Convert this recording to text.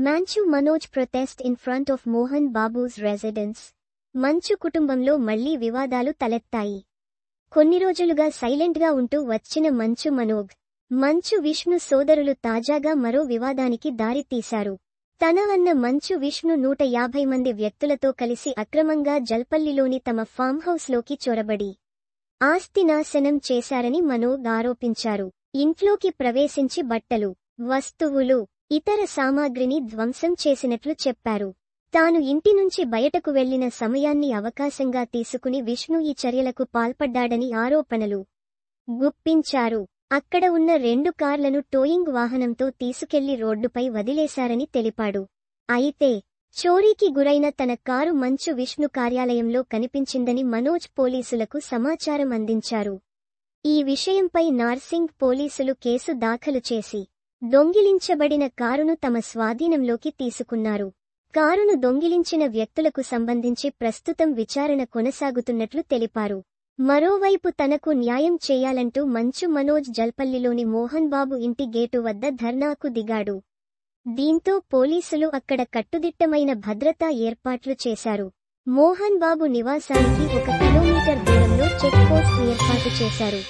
మంచు Manoj protest in front of Mohan Babu's residence. Manchu కుటుంబంలో మళ్లీ వివాదాలు తలెత్తాయి. కొన్ని రోజులుగా సైలెంట్గా ఉంటూ వచ్చిన మంచు మనోజ్, మంచు విష్ణు సోదరులు తాజాగా మరో వివాదానికి దారితీశారు. తన అన్న మంచు విష్ణు 150 మంది వ్యక్తులతో కలిసి అక్రమంగా జల్పల్లిలోని తమ ఫామ్ హౌస్లోకి చొరబడి ఆస్తి నాశనం చేశారని మనోజ్ ఆరోపించారు. ఇంట్లోకి ప్రవేశించి బట్టలు, వస్తువులు, ఇతర సామాగ్రిని ధ్వంసం చేసినట్లు చెప్పారు. తాను ఇంటి నుంచి బయటకు వెళ్లిన సమయాన్ని అవకాశంగా తీసుకుని విష్ణు ఈ చర్యలకు పాల్పడ్డాడని ఆరోపణలు గుప్పించారు. అక్కడ ఉన్న 2 కార్లను టోయింగ్ వాహనంతో తీసుకెళ్లి రోడ్డుపై వదిలేశారని తెలిపాడు. అయితే చోరీకి గురైన తన కారు మంచు విష్ణు కార్యాలయంలో కనిపించిందని మనోజ్ పోలీసులకు సమాచారం అందించారు. ఈ విషయంపై నార్సింగ్ పోలీసులు కేసు దాఖలు చేసి దొంగిలించబడిన కారును తమ స్వాధీనంలోకి తీసుకున్నారు. కారును దొంగిలించిన వ్యక్తులకు సంబంధించి ప్రస్తుతం విచారణ కొనసాగుతున్నట్లు తెలిపారు. మరోవైపు తనకు న్యాయం చేయాలంటూ మంచు మనోజ్ జల్పల్లిలోని మోహన్ బాబు ఇంటి గేటు వద్ద ధర్నాకు దిగాడు. దీంతో పోలీసులు అక్కడ కట్టుదిట్టమైన భద్రతా ఏర్పాట్లు చేశారు. మోహన్ బాబు నివాసానికి 1 కిలోమీటర్ దూరంలో చెక్ పోస్ట్ ఏర్పాటు చేశారు.